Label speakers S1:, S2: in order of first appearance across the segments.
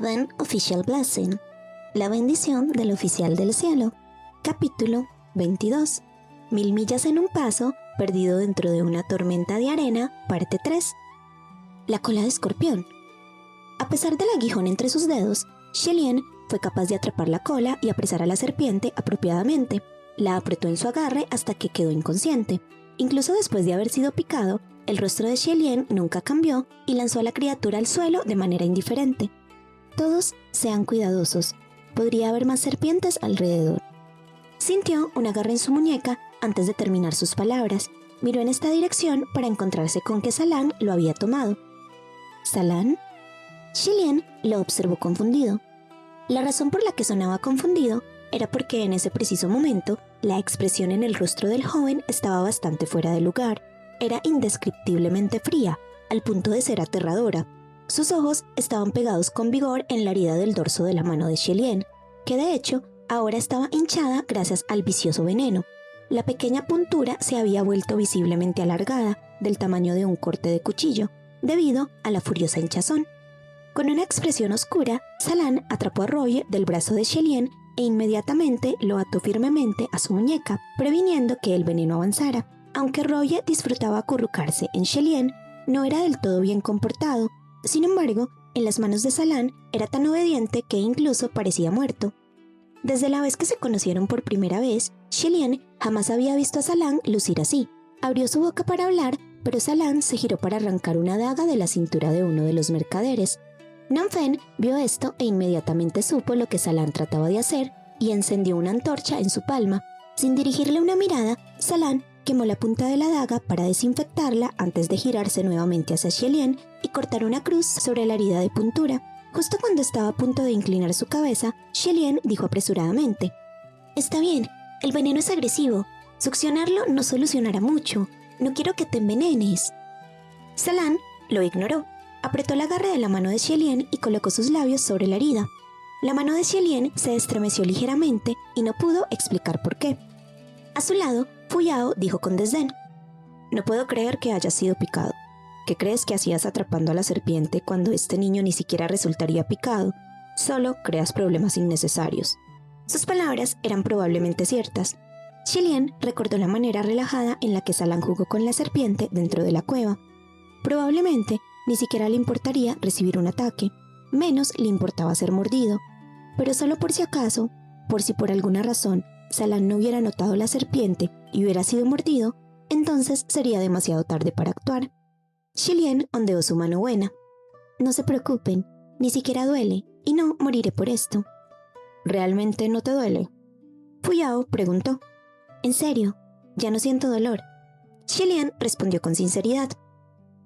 S1: Heaven Official Blessing. La bendición del oficial del cielo. Capítulo 22. 1000 millas en un paso, perdido dentro de una tormenta de arena, parte 3. La cola de escorpión. A pesar del aguijón entre sus dedos, Shelien fue capaz de atrapar la cola y apresar a la serpiente apropiadamente. La apretó en su agarre hasta que quedó inconsciente. Incluso después de haber sido picado, el rostro de Shelien nunca cambió y lanzó a la criatura al suelo de manera indiferente. Todos sean cuidadosos. Podría haber más serpientes alrededor. Sintió un agarre en su muñeca antes de terminar sus palabras. Miró en esta dirección para encontrarse con que Salan lo había tomado. ¿Salan? Shelien lo observó confundido. La razón por la que sonaba confundido era porque en ese preciso momento la expresión en el rostro del joven estaba bastante fuera de lugar. Era indescriptiblemente fría, al punto de ser aterradora. Sus ojos estaban pegados con vigor en la herida del dorso de la mano de Shelien, que de hecho ahora estaba hinchada gracias al vicioso veneno. La pequeña puntura se había vuelto visiblemente alargada, del tamaño de un corte de cuchillo, debido a la furiosa hinchazón. Con una expresión oscura, Salan atrapó a Roye del brazo de Shelien e inmediatamente lo ató firmemente a su muñeca, previniendo que el veneno avanzara. Aunque Roye disfrutaba acurrucarse en Shelien, no era del todo bien comportado. Sin embargo, en las manos de Salan era tan obediente que incluso parecía muerto. Desde la vez que se conocieron por primera vez, Shelien jamás había visto a Salan lucir así. Abrió su boca para hablar, pero Salan se giró para arrancar una daga de la cintura de uno de los mercaderes. Nanfen vio esto e inmediatamente supo lo que Salan trataba de hacer y encendió una antorcha en su palma. Sin dirigirle una mirada, Salan quemó la punta de la daga para desinfectarla antes de girarse nuevamente hacia Shelien y cortar una cruz sobre la herida de puntura. Justo cuando estaba a punto de inclinar su cabeza, Shelien dijo apresuradamente: «Está bien, el veneno es agresivo. Succionarlo no solucionará mucho. No quiero que te envenenes». Salan lo ignoró. Apretó el agarre de la mano de Shelien y colocó sus labios sobre la herida. La mano de Shelien se estremeció ligeramente y no pudo explicar por qué. A su lado, Fuyao dijo con desdén: «No puedo creer que hayas sido picado. ¿Qué crees que hacías atrapando a la serpiente cuando este niño ni siquiera resultaría picado? Solo creas problemas innecesarios». Sus palabras eran probablemente ciertas. Shelien recordó la manera relajada en la que Salan jugó con la serpiente dentro de la cueva. Probablemente ni siquiera le importaría recibir un ataque, menos le importaba ser mordido. Pero solo por si acaso, por si por alguna razón Salan no hubiera notado la serpiente y hubiera sido mordido, entonces sería demasiado tarde para actuar. Shelien ondeó su mano buena. «No se preocupen, ni siquiera duele, y no moriré por esto». «¿Realmente no te duele?», Fuyao preguntó. «En serio, ya no siento dolor». Shelien respondió con sinceridad.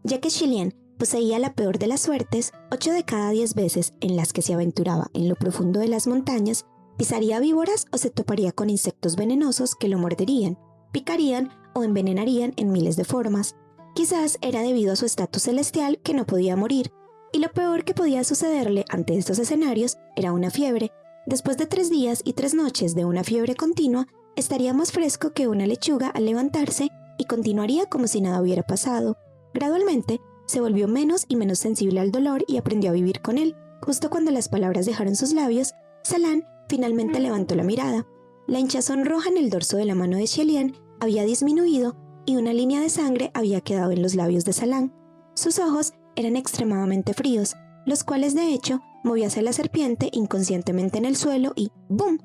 S1: Ya que Shelien poseía la peor de las suertes, 8 de cada 10 veces en las que se aventuraba en lo profundo de las montañas, pisaría víboras o se toparía con insectos venenosos que lo morderían, picarían o envenenarían en miles de formas. Quizás era debido a su estatus celestial que no podía morir, y lo peor que podía sucederle ante estos escenarios era una fiebre. Después de 3 días y 3 noches de una fiebre continua, estaría más fresco que una lechuga al levantarse y continuaría como si nada hubiera pasado. Gradualmente, se volvió menos y menos sensible al dolor y aprendió a vivir con él. Justo cuando las palabras dejaron sus labios, Salan finalmente levantó la mirada. La hinchazón roja en el dorso de la mano de Shelien había disminuido y una línea de sangre había quedado en los labios de Salan. Sus ojos eran extremadamente fríos, los cuales de hecho movió hacia la serpiente inconscientemente en el suelo y ¡bum!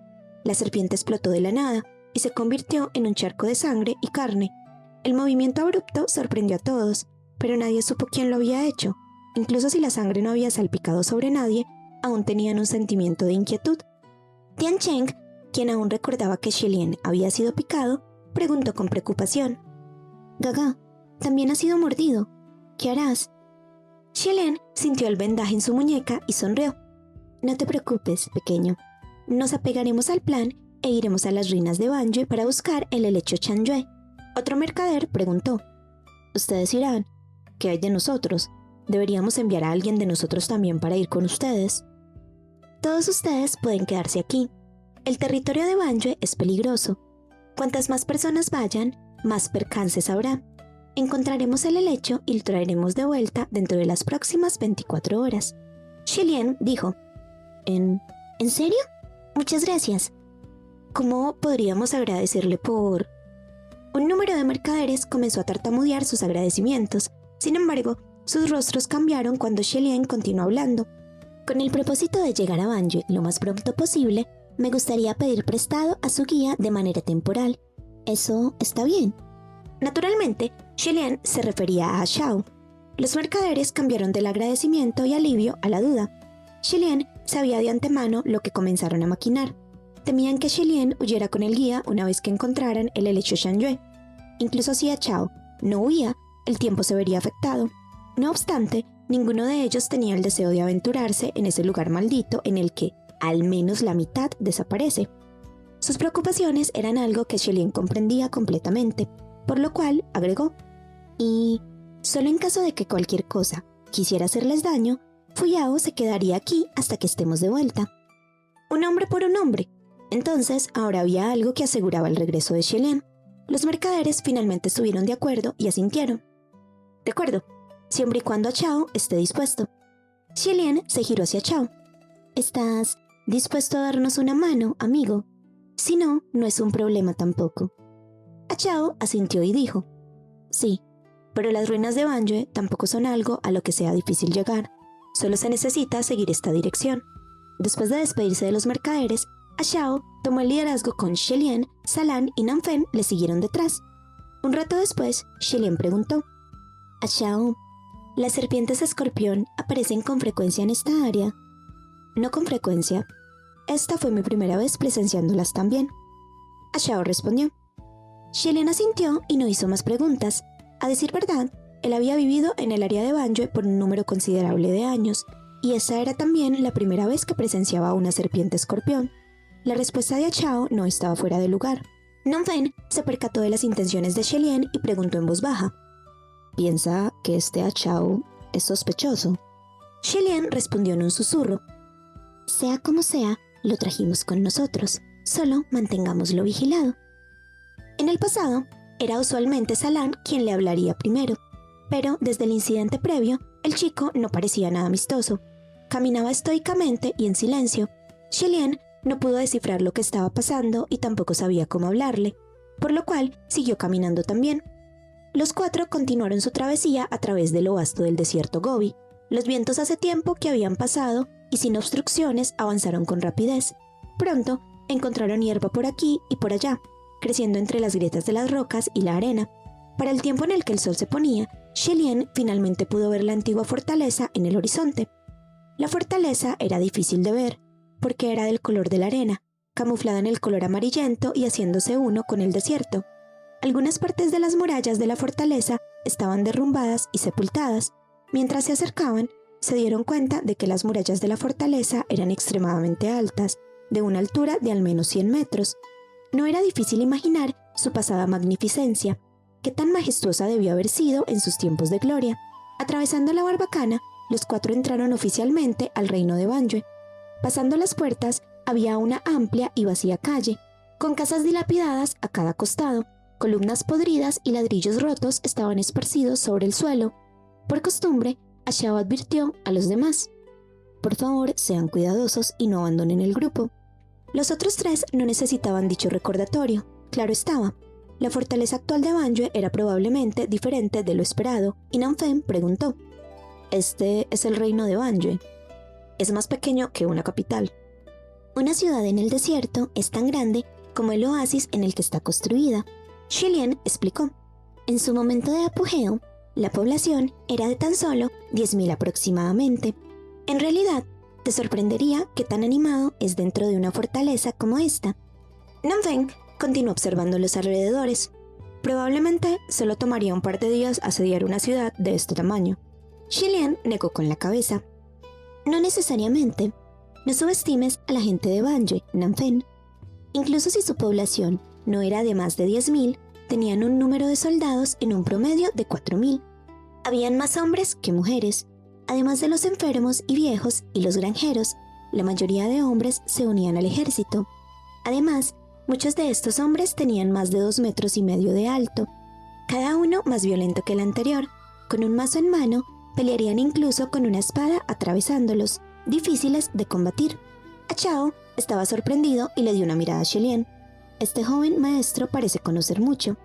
S1: La serpiente explotó de la nada y se convirtió en un charco de sangre y carne. El movimiento abrupto sorprendió a todos, pero nadie supo quién lo había hecho. Incluso si la sangre no había salpicado sobre nadie, aún tenían un sentimiento de inquietud. Tian Cheng, quien aún recordaba que Shelien había sido picado, preguntó con preocupación: «Gaga, también has sido mordido. ¿Qué harás?» Shelien sintió el vendaje en su muñeca y sonrió. «No te preocupes, pequeño. Nos apegaremos al plan e iremos a las ruinas de Banjue para buscar el helecho Chanyue». Otro mercader preguntó: «¿Ustedes irán? ¿Qué hay de nosotros? Deberíamos enviar a alguien de nosotros también para ir con ustedes». «Todos ustedes pueden quedarse aquí. El territorio de Banjue es peligroso. Cuantas más personas vayan, más percances habrá. Encontraremos el helecho y lo traeremos de vuelta dentro de las próximas 24 horas». Shelien dijo: ¿En serio? Muchas gracias. ¿Cómo podríamos agradecerle por...? Un número de mercaderes comenzó a tartamudear sus agradecimientos. Sin embargo, sus rostros cambiaron cuando Shelien continuó hablando. Con el propósito de llegar a Banjue lo más pronto posible, me gustaría pedir prestado a su guía de manera temporal. ¿Eso está bien? Naturalmente, Shelien se refería a Xiao. Los mercaderes cambiaron del agradecimiento y alivio a la duda. Shelien sabía de antemano lo que comenzaron a maquinar. Temían que Shelien huyera con el guía una vez que encontraran el helecho Shangyue. Incluso si Xiao no huía, el tiempo se vería afectado. No obstante, ninguno de ellos tenía el deseo de aventurarse en ese lugar maldito en el que, al menos la mitad, desaparece. Sus preocupaciones eran algo que Shelien comprendía completamente, por lo cual agregó, y solo en caso de que cualquier cosa quisiera hacerles daño, Fuyao se quedaría aquí hasta que estemos de vuelta. Un hombre por un hombre. Entonces, ahora había algo que aseguraba el regreso de Shelien. Los mercaderes finalmente estuvieron de acuerdo y asintieron. De acuerdo, siempre y cuando Xiao esté dispuesto. Shelien se giró hacia Xiao. ¿Estás dispuesto a darnos una mano, amigo? Si no, no es un problema tampoco. Xiao asintió y dijo, sí, pero las ruinas de Banjue tampoco son algo a lo que sea difícil llegar. Solo se necesita seguir esta dirección. Después de despedirse de los mercaderes, Xiao tomó el liderazgo con Shelien, Salan y Nanfen le siguieron detrás. Un rato después, Shelien preguntó, Xiao, ¿las serpientes escorpión aparecen con frecuencia en esta área? No con frecuencia. Esta fue mi primera vez presenciándolas también. Xiao respondió. Shelien asintió y no hizo más preguntas. A decir verdad, él había vivido en el área de Banjue por un número considerable de años, y esa era también la primera vez que presenciaba a una serpiente escorpión. La respuesta de Xiao no estaba fuera de lugar. Nanfen se percató de las intenciones de Shelien y preguntó en voz baja. ¿Piensa que este Xiao es sospechoso? Shelien respondió en un susurro. Sea como sea, lo trajimos con nosotros. Solo mantengámoslo vigilado. En el pasado, era usualmente Salan quien le hablaría primero, pero desde el incidente previo, el chico no parecía nada amistoso. Caminaba estoicamente y en silencio. Shelien no pudo descifrar lo que estaba pasando y tampoco sabía cómo hablarle, por lo cual siguió caminando también. Los cuatro continuaron su travesía a través de lo vasto del desierto Gobi. Los vientos hace tiempo que habían pasado y sin obstrucciones avanzaron con rapidez. Pronto encontraron hierba por aquí y por allá, creciendo entre las grietas de las rocas y la arena. Para el tiempo en el que el sol se ponía, Shelien finalmente pudo ver la antigua fortaleza en el horizonte. La fortaleza era difícil de ver, porque era del color de la arena, camuflada en el color amarillento y haciéndose uno con el desierto. Algunas partes de las murallas de la fortaleza estaban derrumbadas y sepultadas. Mientras se acercaban, se dieron cuenta de que las murallas de la fortaleza eran extremadamente altas, de una altura de al menos 100 metros. No era difícil imaginar su pasada magnificencia, qué tan majestuosa debió haber sido en sus tiempos de gloria. Atravesando la barbacana, los cuatro entraron oficialmente al reino de Banjue. Pasando las puertas, había una amplia y vacía calle, con casas dilapidadas a cada costado. Columnas podridas y ladrillos rotos estaban esparcidos sobre el suelo. Por costumbre, Xiao advirtió a los demás. Por favor, sean cuidadosos y no abandonen el grupo. Los otros tres no necesitaban dicho recordatorio. Claro estaba. La fortaleza actual de Banjue era probablemente diferente de lo esperado, y Nanfen preguntó. Este es el reino de Banjue. Es más pequeño que una capital. Una ciudad en el desierto es tan grande como el oasis en el que está construida. Shelien explicó. En su momento de apogeo, la población era de tan solo 10.000 aproximadamente. En realidad, te sorprendería qué tan animado es dentro de una fortaleza como esta. Nanfen continuó observando los alrededores. Probablemente solo tomaría un par de días asediar una ciudad de este tamaño. Shelien negó con la cabeza. No necesariamente. No subestimes a la gente de Banjue, Nanfen. Incluso si su población no era de más de 10.000, tenían un número de soldados en un promedio de 4.000. Habían más hombres que mujeres. Además de los enfermos y viejos y los granjeros, la mayoría de hombres se unían al ejército. Además, muchos de estos hombres tenían más de 2,5 metros de alto, cada uno más violento que el anterior. Con un mazo en mano, pelearían incluso con una espada atravesándolos, difíciles de combatir. Chao estaba sorprendido y le dio una mirada a Shilian. Este joven maestro parece conocer mucho.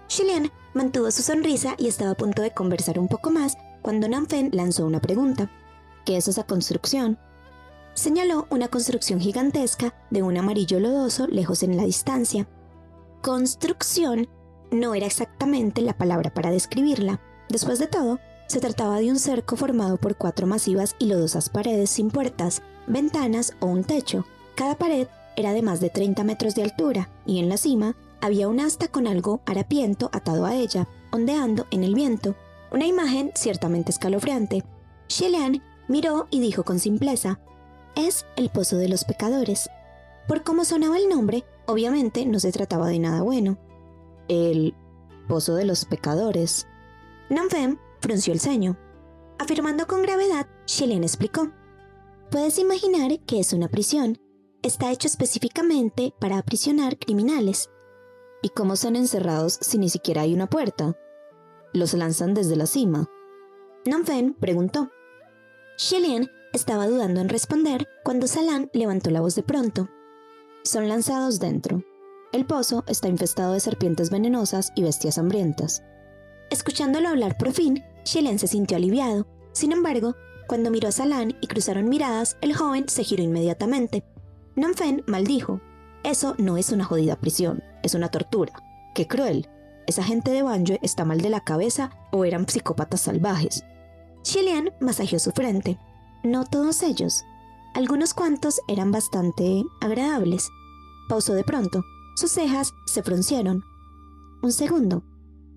S1: Shilian mantuvo su sonrisa y estaba a punto de conversar un poco más cuando Nanfen lanzó una pregunta. ¿Qué es esa construcción? Señaló una construcción gigantesca de un amarillo lodoso lejos en la distancia. Construcción no era exactamente la palabra para describirla. Después de todo, se trataba de un cerco formado por 4 masivas y lodosas paredes sin puertas, ventanas o un techo. Cada pared era de más de 30 metros de altura y en la cima había un asta con algo harapiento atado a ella, ondeando en el viento. Una imagen ciertamente escalofriante. Shilian miró y dijo con simpleza: «Es el pozo de los pecadores». Por cómo sonaba el nombre, obviamente no se trataba de nada bueno. «El pozo de los pecadores». Nanfen frunció el ceño. Afirmando con gravedad, Shilian explicó: «Puedes imaginar que es una prisión. Está hecho específicamente para aprisionar criminales». «¿Y cómo son encerrados si ni siquiera hay una puerta? ¿Los lanzan desde la cima?». Nanfen preguntó. Shilian estaba dudando en responder cuando Salan levantó la voz de pronto. «Son lanzados dentro. El pozo está infestado de serpientes venenosas y bestias hambrientas». Escuchándolo hablar por fin, Shilian se sintió aliviado. Sin embargo, cuando miró a Salan y cruzaron miradas, el joven se giró inmediatamente. Nanfen maldijo: «Eso no es una jodida prisión, es una tortura. ¡Qué cruel! Esa gente de Banjue está mal de la cabeza o eran psicópatas salvajes». Shilian masajeó su frente. No todos ellos. Algunos cuantos eran bastante agradables. Pausó de pronto. Sus cejas se fruncieron. Un segundo.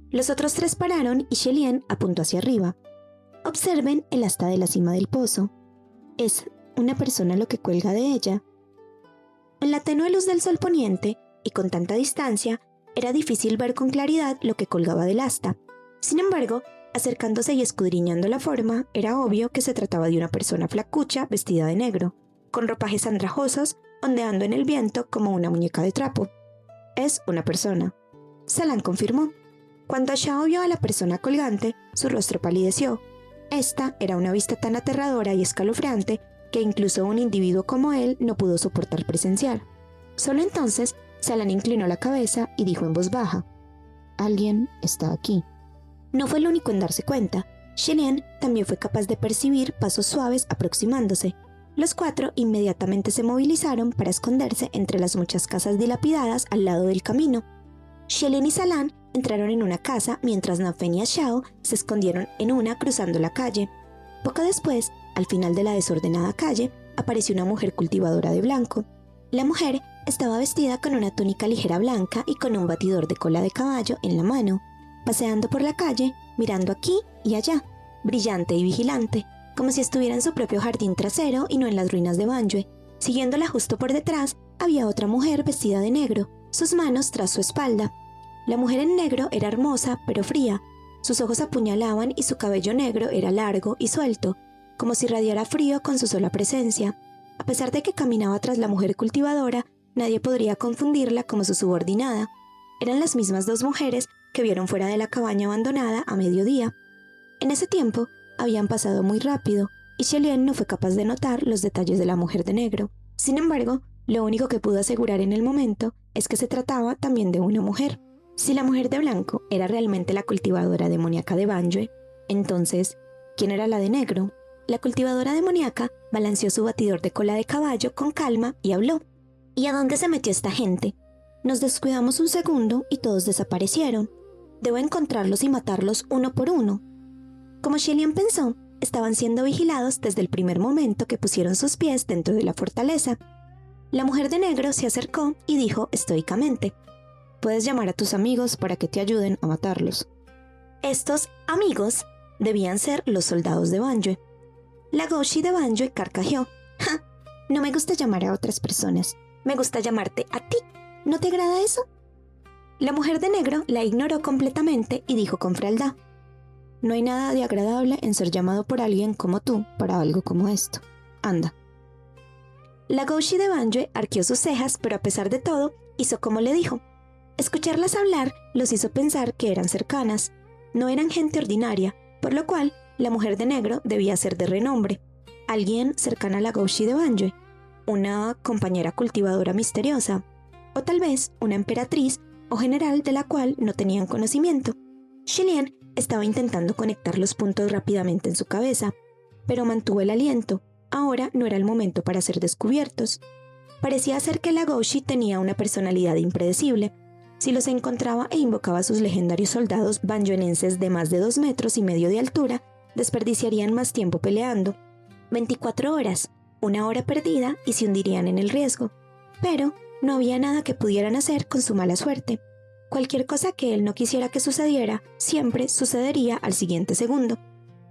S1: Los otros 3 pararon y Shilian apuntó hacia arriba. Observen el asta de la cima del pozo. Es una persona lo que cuelga de ella. En la tenue luz del sol poniente, y con tanta distancia, era difícil ver con claridad lo que colgaba del asta. Sin embargo, acercándose y escudriñando la forma, era obvio que se trataba de una persona flacucha vestida de negro, con ropajes andrajosos, ondeando en el viento como una muñeca de trapo. «Es una persona», Salan confirmó. Cuando Xiao vio a la persona colgante, su rostro palideció. Esta era una vista tan aterradora y escalofriante que incluso un individuo como él no pudo soportar presenciar. Solo entonces, Salan inclinó la cabeza y dijo en voz baja: «Alguien está aquí». No fue el único en darse cuenta. Shilian también fue capaz de percibir pasos suaves aproximándose. Los 4 inmediatamente se movilizaron para esconderse entre las muchas casas dilapidadas al lado del camino. Shilian y Salan entraron en una casa mientras Nanfen y Xiao se escondieron en una cruzando la calle. Poco después, al final de la desordenada calle, apareció una mujer cultivadora de blanco. La mujer estaba vestida con una túnica ligera blanca y con un batidor de cola de caballo en la mano, paseando por la calle, mirando aquí y allá, brillante y vigilante, como si estuviera en su propio jardín trasero y no en las ruinas de Banjue. Siguiéndola justo por detrás, había otra mujer vestida de negro, sus manos tras su espalda. La mujer en negro era hermosa, pero fría. Sus ojos apuñalaban y su cabello negro era largo y suelto, como si irradiara frío con su sola presencia. A pesar de que caminaba tras la mujer cultivadora, nadie podría confundirla como su subordinada. Eran las mismas 2 mujeres que vieron fuera de la cabaña abandonada a mediodía. En ese tiempo, habían pasado muy rápido, y Shilian no fue capaz de notar los detalles de la mujer de negro. Sin embargo, lo único que pudo asegurar en el momento es que se trataba también de una mujer. Si la mujer de blanco era realmente la cultivadora demoníaca de Banjue, entonces, ¿quién era la de negro? La cultivadora demoníaca balanceó su batidor de cola de caballo con calma y habló. «¿Y a dónde se metió esta gente? Nos descuidamos un segundo y todos desaparecieron. Debo encontrarlos y matarlos uno por uno». Como Shilian pensó, estaban siendo vigilados desde el primer momento que pusieron sus pies dentro de la fortaleza. La mujer de negro se acercó y dijo estoicamente: «Puedes llamar a tus amigos para que te ayuden a matarlos». Estos amigos debían ser los soldados de Banjue. La Goushi de Banjue carcajeó. «Ja, no me gusta llamar a otras personas. Me gusta llamarte a ti. ¿No te agrada eso?». La mujer de negro la ignoró completamente y dijo con frialdad: «No hay nada de agradable en ser llamado por alguien como tú para algo como esto. Anda». La Goushi de Banjue arqueó sus cejas, pero a pesar de todo, hizo como le dijo. Escucharlas hablar los hizo pensar que eran cercanas. No eran gente ordinaria, por lo cual la mujer de negro debía ser de renombre, alguien cercana a la Goushi de Banjue. una compañera cultivadora misteriosa, o tal vez una emperatriz o general de la cual no tenían conocimiento. Shilian estaba intentando conectar los puntos rápidamente en su cabeza, pero mantuvo el aliento. Ahora no era el momento para ser descubiertos. Parecía ser que Legoshi tenía una personalidad impredecible. Si los encontraba e invocaba a sus legendarios soldados banjoenenses de más de 2,5 metros de altura, desperdiciarían más tiempo peleando. 24 horas, una hora perdida y se hundirían en el riesgo. Pero no había nada que pudieran hacer con su mala suerte. Cualquier cosa que él no quisiera que sucediera, siempre sucedería al siguiente segundo.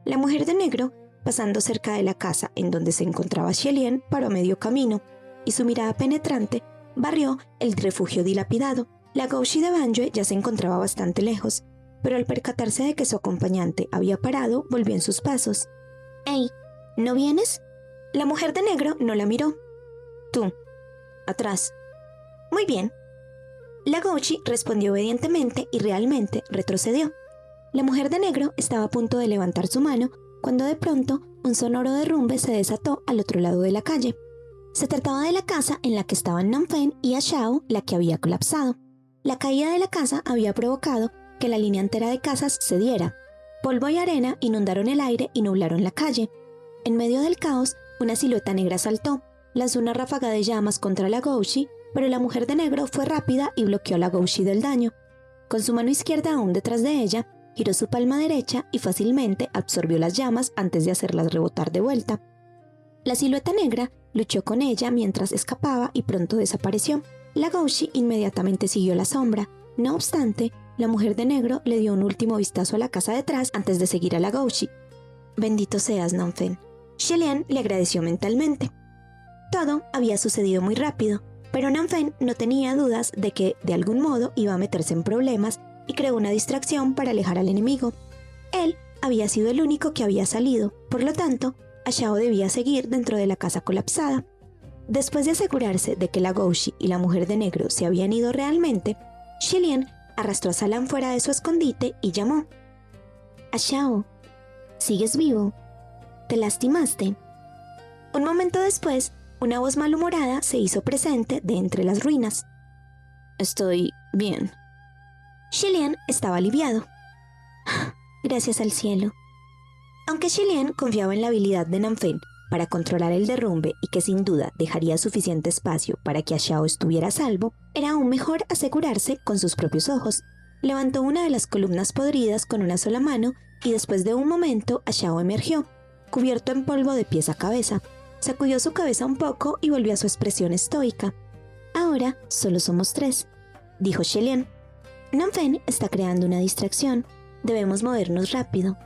S1: La mujer de negro, pasando cerca de la casa en donde se encontraba Shilian, paró a medio camino, y su mirada penetrante barrió el refugio dilapidado. Legoshi de Banjoe ya se encontraba bastante lejos, pero al percatarse de que su acompañante había parado, volvió en sus pasos. «Hey, ¿no vienes?» La mujer de negro no la miró. «Tú, atrás». «Muy bien». Legoshi respondió obedientemente y realmente retrocedió. La mujer de negro estaba a punto de levantar su mano cuando de pronto un sonoro derrumbe se desató al otro lado de la calle. Se trataba de la casa en la que estaban Nanfen y Ashao, la que había colapsado. La caída de la casa había provocado que la línea entera de casas cediera. Polvo y arena inundaron el aire y nublaron la calle. En medio del caos, una silueta negra saltó, lanzó una ráfaga de llamas contra Legoshi, pero la mujer de negro fue rápida y bloqueó a Legoshi del daño. Con su mano izquierda aún detrás de ella, giró su palma derecha y fácilmente absorbió las llamas antes de hacerlas rebotar de vuelta. La silueta negra luchó con ella mientras escapaba y pronto desapareció. Legoshi inmediatamente siguió la sombra. No obstante, la mujer de negro le dio un último vistazo a la casa detrás antes de seguir a Legoshi. «Bendito seas, Nanfen». Shilian le agradeció mentalmente. Todo había sucedido muy rápido, pero Nanfen no tenía dudas de que de algún modo iba a meterse en problemas y creó una distracción para alejar al enemigo. Él había sido el único que había salido, por lo tanto, Ashao debía seguir dentro de la casa colapsada. Después de asegurarse de que Legoshi y la mujer de negro se habían ido realmente, Shilian arrastró a Salan fuera de su escondite y llamó. «Ashao, ¿sigues vivo? ¿Te lastimaste?» Un momento después, una voz malhumorada se hizo presente de entre las ruinas. «Estoy bien». Shilian estaba aliviado. «Gracias al cielo». Aunque Shilian confiaba en la habilidad de Nanfen para controlar el derrumbe y que sin duda dejaría suficiente espacio para que Ashao estuviera a salvo, era aún mejor asegurarse con sus propios ojos. Levantó una de las columnas podridas con una sola mano y después de un momento Ashao emergió, cubierto en polvo de pies a cabeza. Sacudió su cabeza un poco y volvió a su expresión estoica. «Ahora solo somos 3», dijo Shilian. «Nanfen está creando una distracción. Debemos movernos rápido.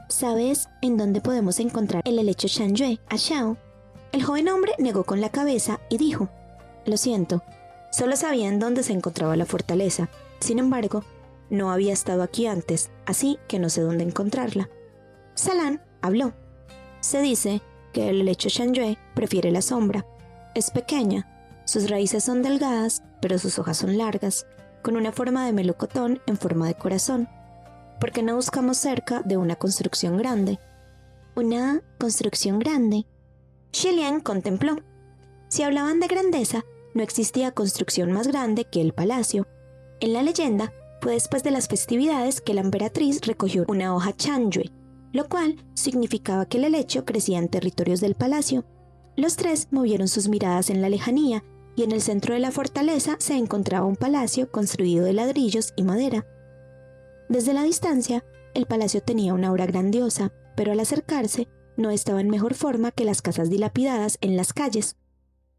S1: ¿Sabes en dónde podemos encontrar el helecho Shangyue, Ashao?» El joven hombre negó con la cabeza y dijo: «Lo siento, solo sabía en dónde se encontraba la fortaleza. Sin embargo, no había estado aquí antes, así que no sé dónde encontrarla». Salan habló. «Se dice que el helecho Shangyue prefiere la sombra. Es pequeña, sus raíces son delgadas, pero sus hojas son largas, con una forma de melocotón en forma de corazón. ¿Por qué no buscamos cerca de una construcción grande?» «¿Una construcción grande?». Shilian contempló. Si hablaban de grandeza, no existía construcción más grande que el palacio. En la leyenda, fue después de las festividades que la emperatriz recogió una hoja Shangyue, lo cual significaba que el helecho crecía en territorios del palacio. Los 3 movieron sus miradas en la lejanía y en el centro de la fortaleza se encontraba un palacio construido de ladrillos y madera. Desde la distancia, el palacio tenía una aura grandiosa, pero al acercarse, no estaba en mejor forma que las casas dilapidadas en las calles.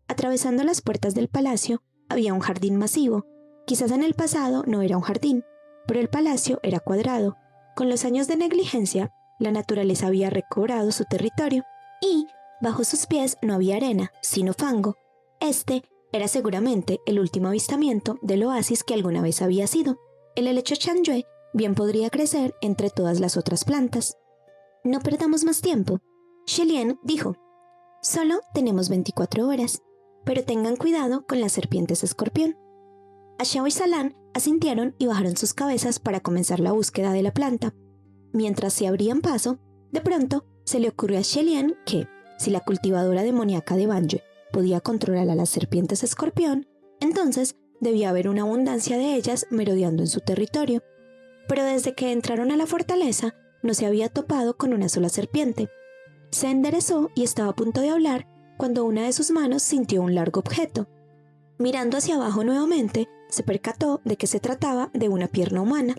S1: Atravesando las puertas del palacio, había un jardín masivo. Quizás en el pasado no era un jardín, pero el palacio era cuadrado. Con los años de negligencia, la naturaleza había recobrado su territorio, y bajo sus pies no había arena, sino fango. Este era seguramente el último avistamiento del oasis que alguna vez había sido. El helecho Shangyue bien podría crecer entre todas las otras plantas. «No perdamos más tiempo», Shilian dijo. «Solo tenemos 24 horas, pero tengan cuidado con las serpientes escorpión». Ashao y Salan asintieron y bajaron sus cabezas para comenzar la búsqueda de la planta. Mientras se abrían paso, de pronto se le ocurrió a Shilian que, si la cultivadora demoníaca de Banjoe podía controlar a las serpientes escorpión, entonces debía haber una abundancia de ellas merodeando en su territorio. Pero desde que entraron a la fortaleza, no se había topado con una sola serpiente. Se enderezó y estaba a punto de hablar cuando una de sus manos sintió un largo objeto. Mirando hacia abajo nuevamente, se percató de que se trataba de una pierna humana.